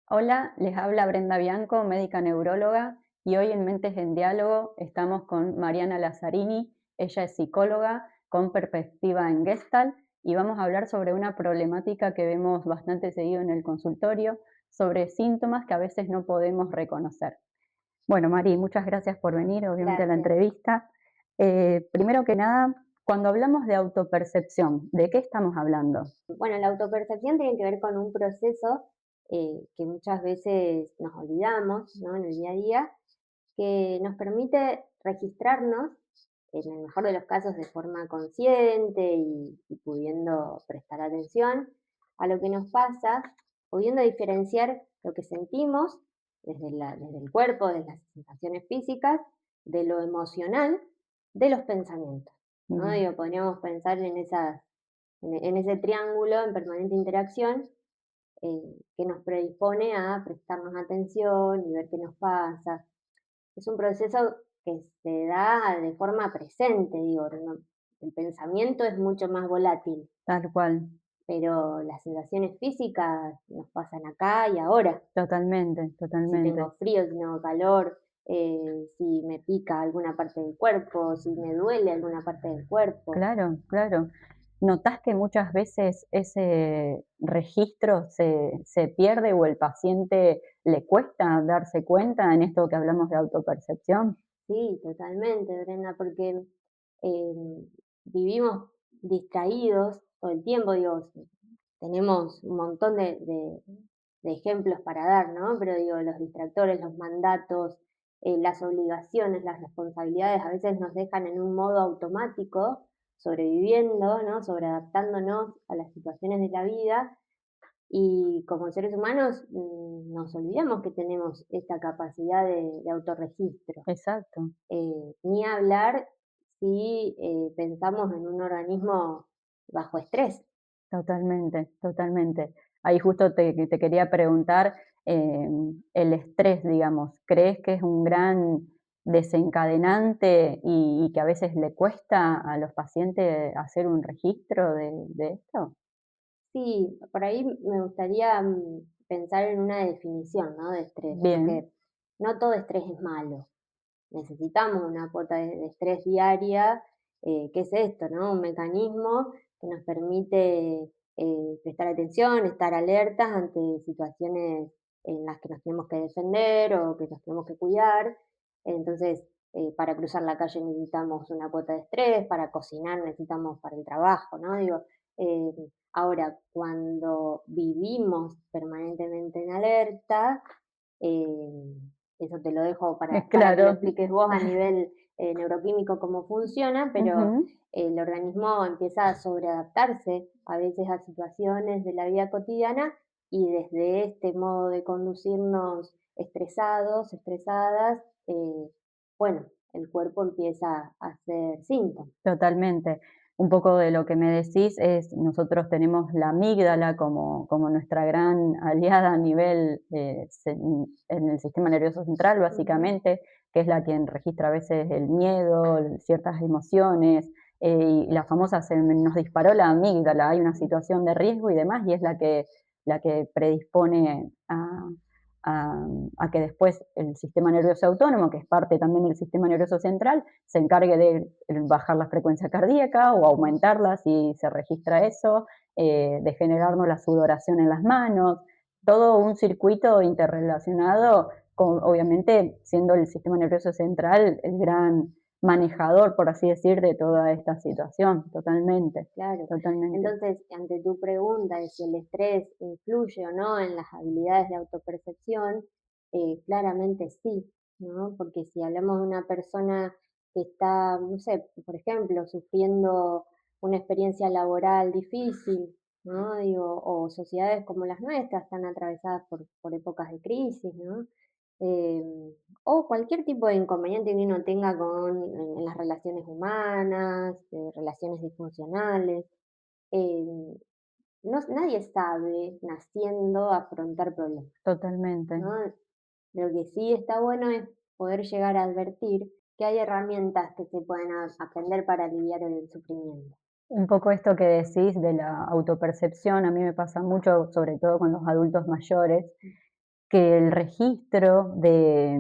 Hola, les habla Brenda Bianco, médica neuróloga, y hoy en Mentes en Diálogo estamos con Mariana Lazzarini. Ella es psicóloga con perspectiva en Gestalt y vamos a hablar sobre una problemática que vemos bastante seguido en el consultorio, sobre síntomas que a veces no podemos reconocer. Bueno, Mari, muchas gracias por venir, obviamente, a la Gracias. entrevista. Primero que nada, cuando hablamos de autopercepción, ¿de qué estamos hablando? Bueno, la autopercepción tiene que ver con un proceso que muchas veces nos olvidamos, ¿no? En el día a día, que nos permite registrarnos, en el mejor de los casos, de forma consciente y pudiendo prestar atención a lo que nos pasa, pudiendo diferenciar lo que sentimos desde el cuerpo, desde las sensaciones físicas, de lo emocional, de los pensamientos, ¿no? Mm. Digo, podríamos pensar en ese triángulo en permanente interacción, que nos predispone a prestarnos atención y ver qué nos pasa. Es un proceso que se da de forma presente, digo, no, el pensamiento es mucho más volátil, Tal cual, pero las sensaciones físicas nos pasan acá y ahora. totalmente, Si tengo totalmente. frío, si tengo calor, si me pica alguna parte del cuerpo, si me duele alguna parte del cuerpo. Claro, claro. ¿Notás que muchas veces ese registro se pierde o el paciente le cuesta darse cuenta en esto que hablamos de autopercepción? Sí, totalmente, Brenda, porque vivimos distraídos todo el tiempo, digo, tenemos un montón de ejemplos para dar, ¿no? Pero digo, los distractores, los mandatos, las obligaciones, las responsabilidades a veces nos dejan en un modo automático, sobreviviendo, ¿no? Sobreadaptándonos a las situaciones de la vida y como seres humanos nos olvidamos que tenemos esta capacidad de autorregistro. Exacto, Ni hablar si pensamos en un organismo bajo estrés. totalmente, totalmente. Ahí justo te quería preguntar, el estrés, digamos, ¿crees que es un gran desencadenante y que a veces le cuesta a los pacientes hacer un registro de esto? Sí, por ahí me gustaría pensar en una definición, ¿no? De estrés, Bien, porque no todo estrés es malo. Necesitamos una cuota de estrés diaria, que es esto, ¿no? Un mecanismo que nos permite prestar atención, estar alertas ante situaciones en las que nos tenemos que defender o que nos tenemos que cuidar. Entonces, para cruzar la calle necesitamos una cuota de estrés, para cocinar necesitamos para el trabajo, ¿no? Digo, eh, ahora, cuando vivimos permanentemente en alerta, eh, eso te lo dejo para que lo claro. expliques vos a nivel neuroquímico cómo funciona, pero Ujú. el organismo empieza a sobreadaptarse a veces a situaciones de la vida cotidiana y desde este modo de conducirnos estresados, estresadas, bueno, el cuerpo empieza a hacer síntomas. Totalmente. Un poco de lo que me decís es, nosotros tenemos la amígdala como nuestra gran aliada a nivel, en el sistema nervioso central, Ujú. básicamente, que es la quien registra a veces el miedo, ciertas emociones, y la famosa se nos disparó la amígdala, hay una situación de riesgo y demás, y es la que predispone a, a que después el sistema nervioso autónomo, que es parte también del sistema nervioso central, se encargue de bajar la frecuencia cardíaca o aumentarla si se registra eso, de generarnos la sudoración en las manos, todo un circuito interrelacionado, con, obviamente siendo el sistema nervioso central el gran manejador, por así decir, de toda esta situación, totalmente, Claro. totalmente. Entonces, ante tu pregunta de si el estrés influye o no en las habilidades de autopercepción, claramente sí, ¿no? Porque si hablamos de una persona que está, no sé, por ejemplo, sufriendo una experiencia laboral difícil, ¿no? Digo, o sociedades como las nuestras están atravesadas por épocas de crisis, ¿no? O cualquier tipo de inconveniente que uno tenga en las relaciones humanas, relaciones disfuncionales. eh, Nadie sabe naciendo afrontar problemas, Totalmente. ¿no? Lo que sí está bueno es poder llegar a advertir que hay herramientas que se pueden aprender para aliviar el sufrimiento. Un poco esto que decís de la autopercepción, a mí me pasa mucho, sobre todo con los adultos mayores, que el registro de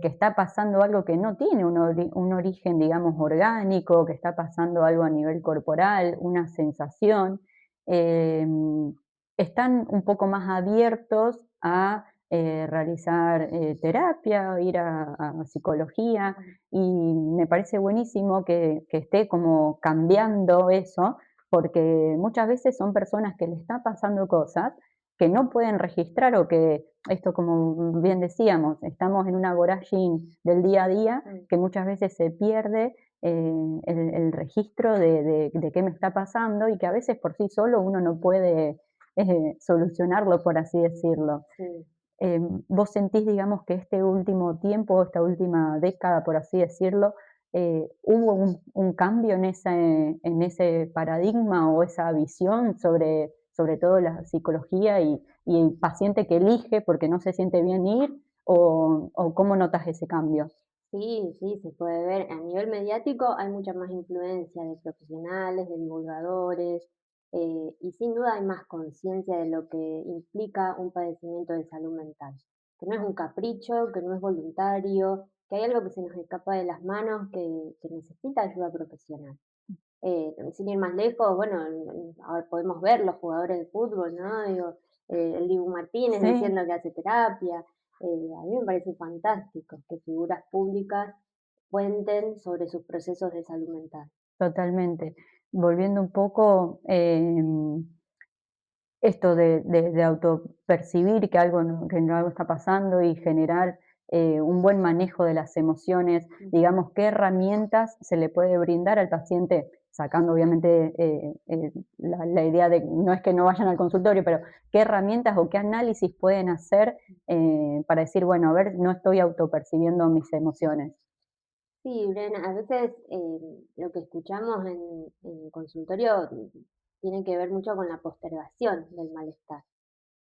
que está pasando algo que no tiene un origen, digamos, orgánico, que está pasando algo a nivel corporal, una sensación, em, están un poco más abiertos a realizar terapia, ir a psicología, y me parece buenísimo que esté como cambiando eso, porque muchas veces son personas que le está pasando cosas que no pueden registrar o que esto, como bien decíamos, estamos en una vorágine del día a día Mm. que muchas veces se pierde el registro de qué me está pasando y que a veces por sí solo uno no puede solucionarlo, por así decirlo. Sí. ¿Vos sentís, digamos, que este último tiempo, esta última década, por así decirlo, hubo un cambio en ese paradigma o esa visión sobre todo la psicología y el paciente que elige porque no se siente bien ir? ¿O cómo notas ese cambio? Sí, sí, se puede ver. A nivel mediático hay mucha más influencia de profesionales, de divulgadores, y sin duda hay más conciencia de lo que implica un padecimiento de salud mental. Que no es un capricho, que no es voluntario, que hay algo que se nos escapa de las manos, que necesita ayuda profesional. Sin ir más lejos, bueno, ahora podemos ver los jugadores de fútbol, ¿no? Digo, el Dibu Martínez Sí, diciendo que hace terapia. A mí me parece fantástico que figuras públicas cuenten sobre sus procesos de salud mental. totalmente. Volviendo un poco, esto de autopercibir que algo algo está pasando y generar, un buen manejo de las emociones, Ujú. digamos, ¿qué herramientas se le puede brindar al paciente? Sacando obviamente, la idea de no es que no vayan al consultorio, pero, ¿qué herramientas o qué análisis pueden hacer, para decir: "Bueno, a ver, no estoy autopercibiendo mis emociones"? Sí, Brena, a veces lo que escuchamos en consultorio tiene que ver mucho con la postergación del malestar.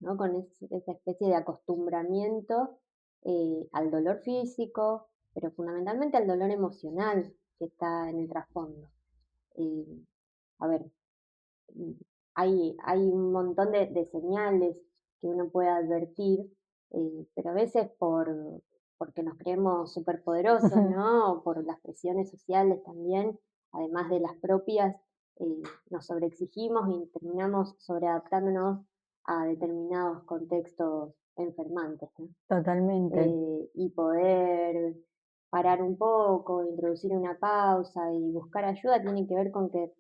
¿No? Con esa especie de acostumbramiento al dolor físico, pero fundamentalmente al dolor emocional que está en el trasfondo. Eh, a ver, mm, hay un montón de señales que uno puede advertir, pero a veces porque nos creemos superpoderosos, ¿no? O por las presiones sociales también, además de las propias, nos sobreexigimos y terminamos sobreadaptándonos a determinados contextos enfermantes, ¿no? Totalmente, Y poder parar un poco, introducir una pausa y buscar ayuda tiene que ver con que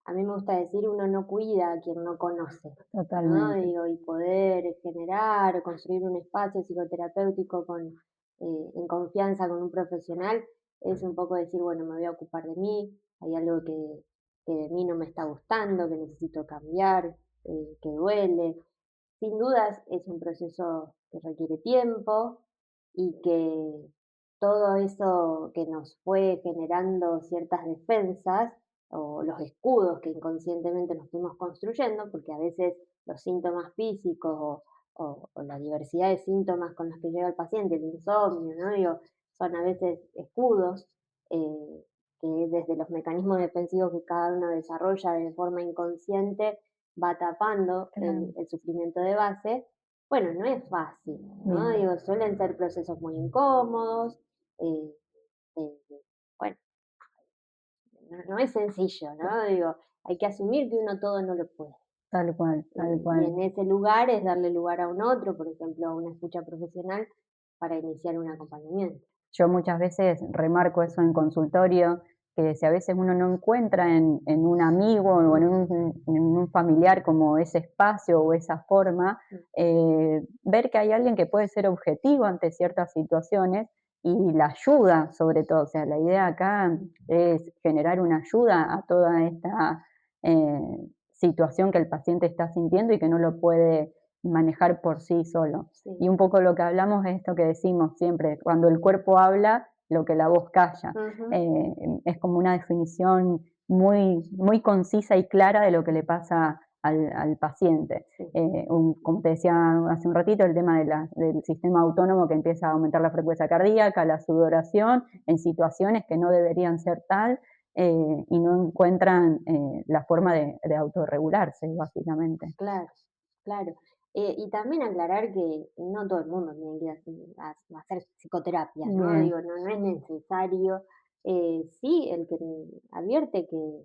a mí me gusta decir, uno no cuida a quien no conoce, ¿no? totalmente. Digo, y poder generar, construir un espacio psicoterapéutico en confianza con un profesional, es un poco decir, bueno, me voy a ocupar de mí, hay algo que de mí no me está gustando, que necesito cambiar, que duele. Sin dudas es un proceso que requiere tiempo y que todo eso que nos fue generando ciertas defensas o los escudos que inconscientemente nos fuimos construyendo, porque a veces los síntomas físicos o la diversidad de síntomas con los que llega el paciente, el insomnio, ¿no? Digo, son a veces escudos eh, que desde los mecanismos defensivos que cada uno desarrolla de forma inconsciente va tapando Claro, el sufrimiento de base. Bueno, no es fácil, ¿no? bien. Digo, suelen ser procesos muy incómodos, eh, bueno, no es sencillo, ¿no? Digo, hay que asumir que uno todo no lo puede. Tal cual, tal Y cual. en ese lugar es darle lugar a un otro, por ejemplo, a una escucha profesional para iniciar un acompañamiento. Yo muchas veces remarco eso en consultorio, que si a veces uno no encuentra en un amigo o en un familiar como ese espacio o esa forma, Mm, ver que hay alguien que puede ser objetivo ante ciertas situaciones y la ayuda sobre todo. O sea, la idea acá mm, es generar una ayuda a toda esta situación que el paciente está sintiendo y que no lo puede manejar por sí solo. Y sí. un poco lo que hablamos es esto que decimos siempre, cuando el cuerpo habla, lo que la voz calla. Ujú, Es como una definición muy concisa y clara de lo que le pasa al paciente. sí, Como te decía hace un ratito, el tema del sistema autónomo que empieza a aumentar la frecuencia cardíaca, la sudoración, en situaciones que no deberían ser tal, y no encuentran la forma de autorregularse, básicamente. claro, claro. Y también aclarar que no todo el mundo tiene que ir a hacer psicoterapia, ¿no? Bien, Digo, no es necesario. Sí, el que advierte que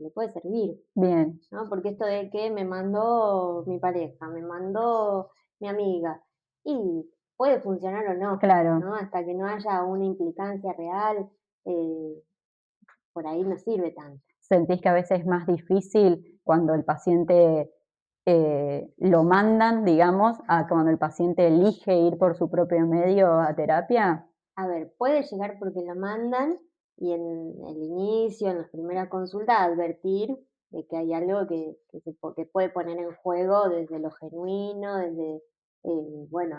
le puede servir, bien, ¿no? Porque esto de que me mandó mi pareja, me mandó mi amiga, y puede funcionar o no, claro. ¿no? Hasta que no haya una implicancia real, eh, por ahí no sirve tanto. ¿Sentís que a veces es más difícil cuando el paciente lo mandan, digamos, a cuando el paciente elige ir por su propio medio a terapia? A ver, puede llegar porque lo mandan y en el inicio, en las primeras consultas, advertir de que hay algo que puede poner en juego desde lo genuino, desde, bueno,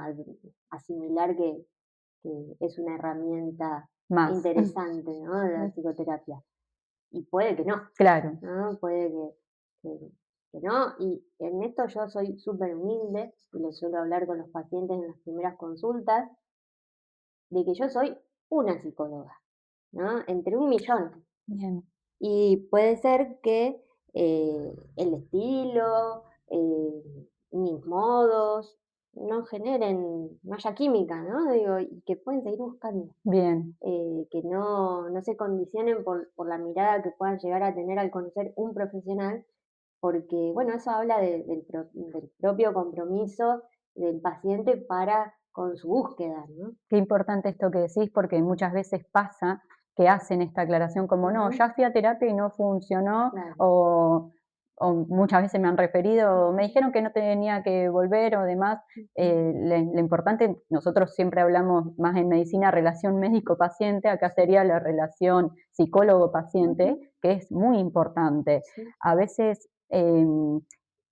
asimilar que es una herramienta Más. interesante, ¿no? De la psicoterapia. Y puede que no, Claro, ¿no? Puede que- que no. Y en esto yo soy súper humilde y le suelo hablar con los pacientes en las primeras consultas de que yo soy una psicóloga, ¿no? Entre un millón. bien, Y puede ser que el estilo, mis modos, no haya química, ¿no? Digo, y que pueden seguir buscando. bien, Que no se condicionen por la mirada que puedan llegar a tener al conocer un profesional, porque, bueno, eso habla del propio compromiso del paciente para con su búsqueda, ¿no? qué importante esto que decís, porque muchas veces pasa que hacen esta aclaración como, no, Ujú, ya fui a terapia y no funcionó, claro. o muchas veces me han referido, me dijeron que no tenía que volver o demás. Ujú, Lo importante, nosotros siempre hablamos más en medicina, relación médico-paciente, acá sí. sería la relación psicólogo-paciente, Ujú, que es muy importante. sí. A veces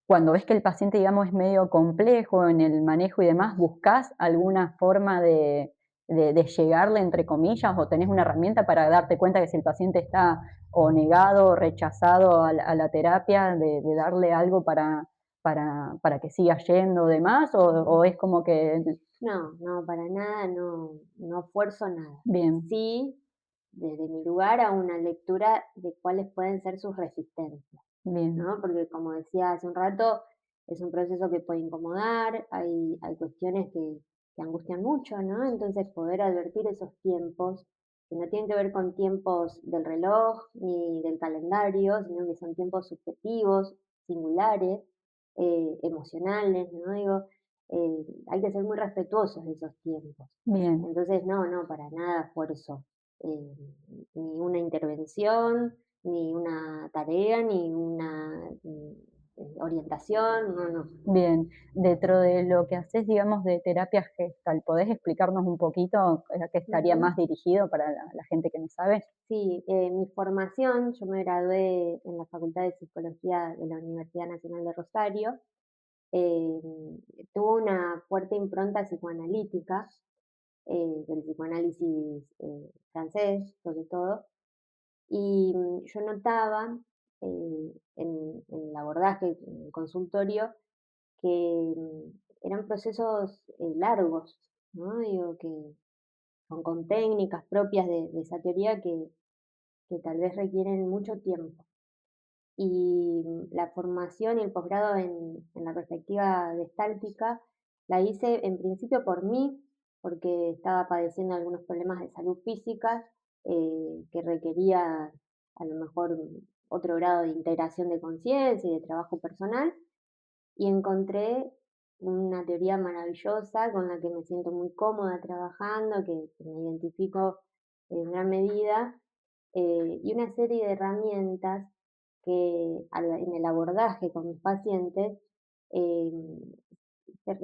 cuando ves que el paciente, digamos, es medio complejo en el manejo y demás, ¿buscas alguna forma de llegarle, entre comillas, o tenés una herramienta para darte cuenta que si el paciente está o negado o rechazado a la terapia, de darle algo para que siga yendo o demás, o es como que, No, no, para nada, no fuerzo nada. bien, Sí, desde mi lugar a una lectura de cuáles pueden ser sus resistencias. bien, ¿No? Porque como decía hace un rato, es un proceso que puede incomodar, hay cuestiones que angustian mucho, ¿no? Entonces poder advertir esos tiempos, que no tienen que ver con tiempos del reloj ni del calendario, sino que son tiempos subjetivos, singulares, emocionales, ¿no? Digo, hay que ser muy respetuosos de esos tiempos. bien. Entonces, no, para nada fuerzo eh, ni una intervención, ni una tarea, ni una orientación, no. Bien, dentro de lo que haces, digamos, de terapia gestal, ¿podés explicarnos un poquito a qué estaría Ujú. más dirigido para la gente que no sabe? Sí, mi formación, yo me gradué en la Facultad de Psicología de la Universidad Nacional de Rosario, eh, tuvo una fuerte impronta psicoanalítica, del psicoanálisis francés, sobre todo, y yo notaba en el abordaje, en el consultorio, que eran procesos largos, ¿no? Digo, que con técnicas propias de esa teoría que tal vez requieren mucho tiempo. Y la formación y el posgrado en la perspectiva gestáltica la hice en principio por mí, porque estaba padeciendo algunos problemas de salud física que requería a lo mejor otro grado de integración de conciencia y de trabajo personal, y encontré una teoría maravillosa con la que me siento muy cómoda trabajando, que me identifico en gran medida, y una serie de herramientas que en el abordaje con mis pacientes eh,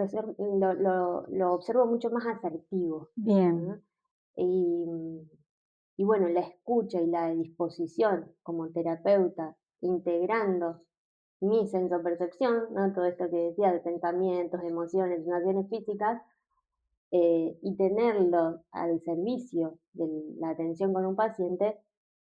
lo observo mucho más asertivo, Bien, ¿no? Y, y bueno, la escucha y la disposición como terapeuta, integrando mi sensopercepción, ¿no? Todo esto que decía de pensamientos, emociones, sensaciones físicas, y tenerlo al servicio de la atención con un paciente,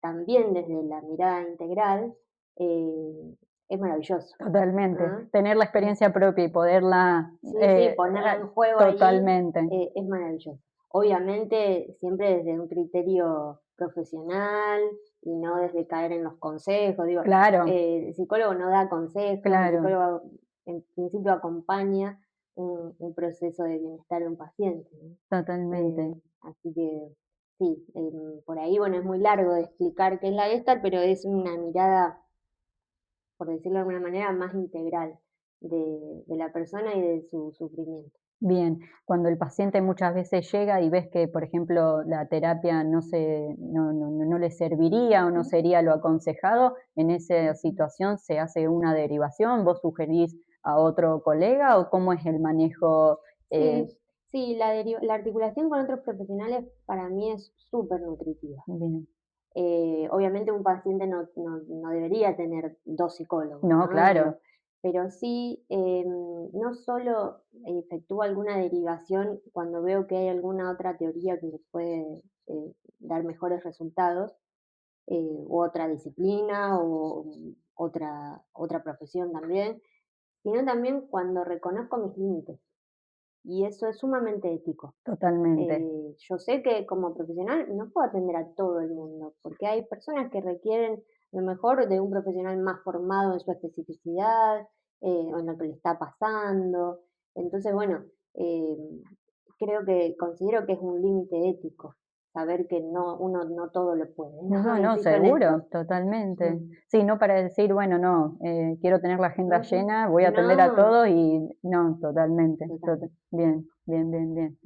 también desde la mirada integral, es maravilloso, totalmente. ¿no? Tener la Es experiencia propia y poderla, Sí, sí, ponerla en juego ahí, totalmente. es maravilloso. Obviamente, siempre desde un criterio profesional y no desde caer en los consejos. Digo, Claro, el psicólogo no da consejos, el claro. psicólogo en principio acompaña un proceso de bienestar de un paciente, ¿no? Totalmente. Así que sí, por ahí, bueno, es muy largo de explicar qué es la Gestalt, pero es una mirada, por decirlo de alguna manera, más integral de la persona y de su sufrimiento. Bien, cuando el paciente muchas veces llega y ves que, por ejemplo, la terapia no le serviría o no Ujú. sería lo aconsejado, en esa situación se hace una derivación, ¿vos sugerís a otro colega o cómo es el manejo? Eh, Sí, sí, la articulación con otros profesionales para mí es súper nutritiva. bien, Obviamente un paciente no debería tener 2 psicólogos, no, ¿no? claro, Pero sí, no solo efectúo alguna derivación cuando veo que hay alguna otra teoría que le puede, dar mejores resultados, u otra disciplina, o otra profesión también, sino también cuando reconozco mis límites, y eso es sumamente ético. totalmente. Yo sé que como profesional no puedo atender a todo el mundo, porque hay personas que requieren lo mejor de un profesional más formado en su especificidad, o en lo que le está pasando. Entonces, bueno, eh, considero que es un límite ético, saber que uno no todo lo puede, ¿no? No, no, Insisto en esto. seguro, totalmente. Mm, Sí, no para decir, bueno, no, quiero tener la agenda ujú. llena, voy a atender a No, todos y no, totalmente. totalmente. Bien, bien, bien, bien.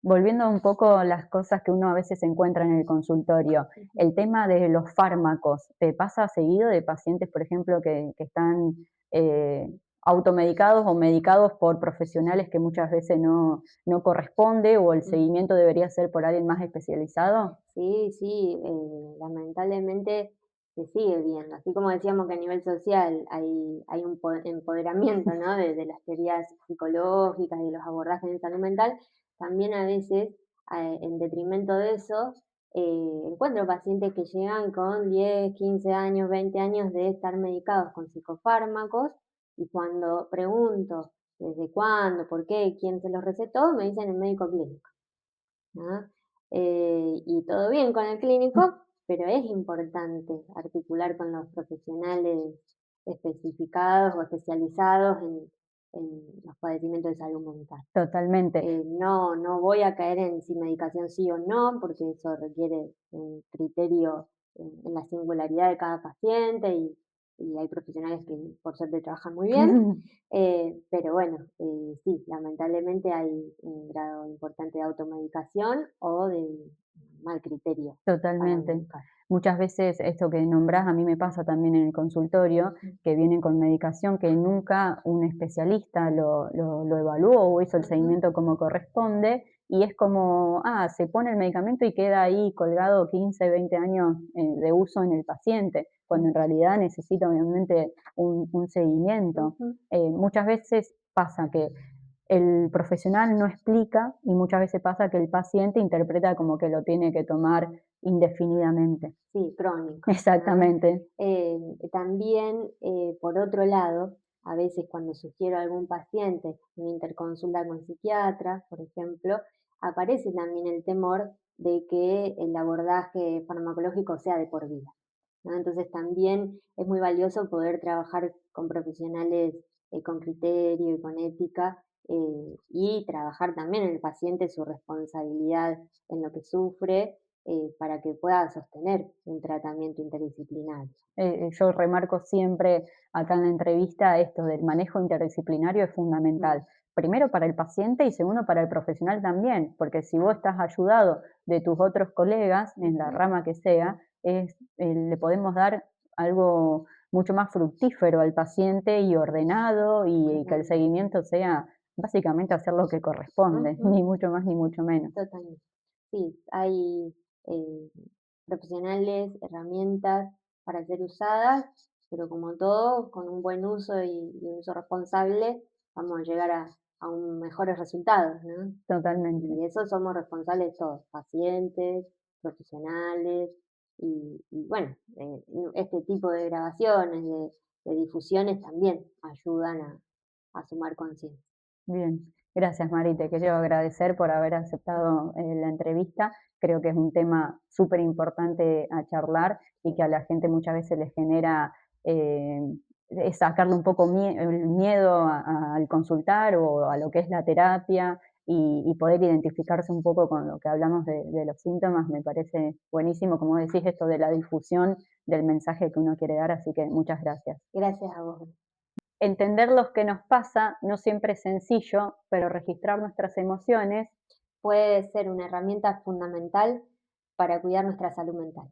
Volviendo un poco a las cosas que uno a veces encuentra en el consultorio, Ujú. el tema de los fármacos, ¿te pasa seguido de pacientes, por ejemplo, que están eh, automedicados o medicados por profesionales que muchas veces no corresponde o el Ujú. seguimiento debería ser por alguien más especializado? Sí, sí, lamentablemente se sigue viendo. Así como decíamos que a nivel social hay un empoderamiento, ¿no? De las teorías psicológicas y de los abordajes en salud mental, también a veces, en detrimento de eso, encuentro pacientes que llegan con 10, 15 años, 20 años de estar medicados con psicofármacos, y cuando pregunto desde cuándo, por qué, quién se los recetó, me dicen el médico clínico, ¿no? Y todo bien con el clínico, pero es importante articular con los profesionales especificados o especializados en los padecimientos de salud mental. Totalmente. No voy a caer en si medicación sí o no, porque eso requiere un criterio en la singularidad de cada paciente, y hay profesionales que por suerte trabajan muy bien, pero bueno, sí, lamentablemente hay un grado importante de automedicación o de mal criterio para Totalmente. medicar. Muchas veces esto que nombrás, a mí me pasa también en el consultorio, Ujú, que vienen con medicación que nunca un especialista lo evaluó o hizo el ujú, seguimiento como corresponde, y es como, se pone el medicamento y queda ahí colgado 15, 20 años de uso en el paciente, cuando en realidad necesita obviamente un seguimiento. ujú, Muchas veces pasa que el profesional no explica y muchas veces pasa que el paciente interpreta como que lo tiene que tomar indefinidamente. sí, crónico, ¿no? Exactamente. También, por otro lado, a veces cuando sugiero a algún paciente una interconsulta con psiquiatra, por ejemplo, aparece también el temor de que el abordaje farmacológico sea de por vida, ¿no? Entonces también es muy valioso poder trabajar con profesionales, con criterio y con ética, y trabajar también en el paciente su responsabilidad en lo que sufre, para que pueda sostener un tratamiento interdisciplinario. Yo remarco siempre acá en la entrevista esto del manejo interdisciplinario es Mm, fundamental. Primero para el paciente y segundo para el profesional también, porque si vos estás ayudado de tus otros colegas en la ujú, rama que sea, le podemos dar algo mucho más fructífero al paciente y ordenado y que el totalmente. seguimiento sea básicamente hacer lo que corresponde, Ujú, ni mucho más ni mucho menos. totalmente. Sí, hay eh, profesionales, herramientas para ser usadas, pero como todo, con un buen uso y un uso responsable, vamos a llegar a un mejores resultados, ¿no? Totalmente. Y eso somos responsables todos, pacientes, profesionales, y bueno, este tipo de grabaciones, de difusiones también ayudan a sumar conciencia. Bien, gracias Mari, te quiero agradecer por haber aceptado la entrevista. Creo que es un tema súper importante a charlar y que a la gente muchas veces les genera eh, sacarle un poco el miedo al consultar o a lo que es la terapia y poder identificarse un poco con lo que hablamos de los síntomas, me parece buenísimo, como decís, esto de la difusión del mensaje que uno quiere dar, así que muchas gracias. Gracias a vos. Entender lo que nos pasa no siempre es sencillo, pero registrar nuestras emociones Puede ser una herramienta fundamental para cuidar nuestra salud mental.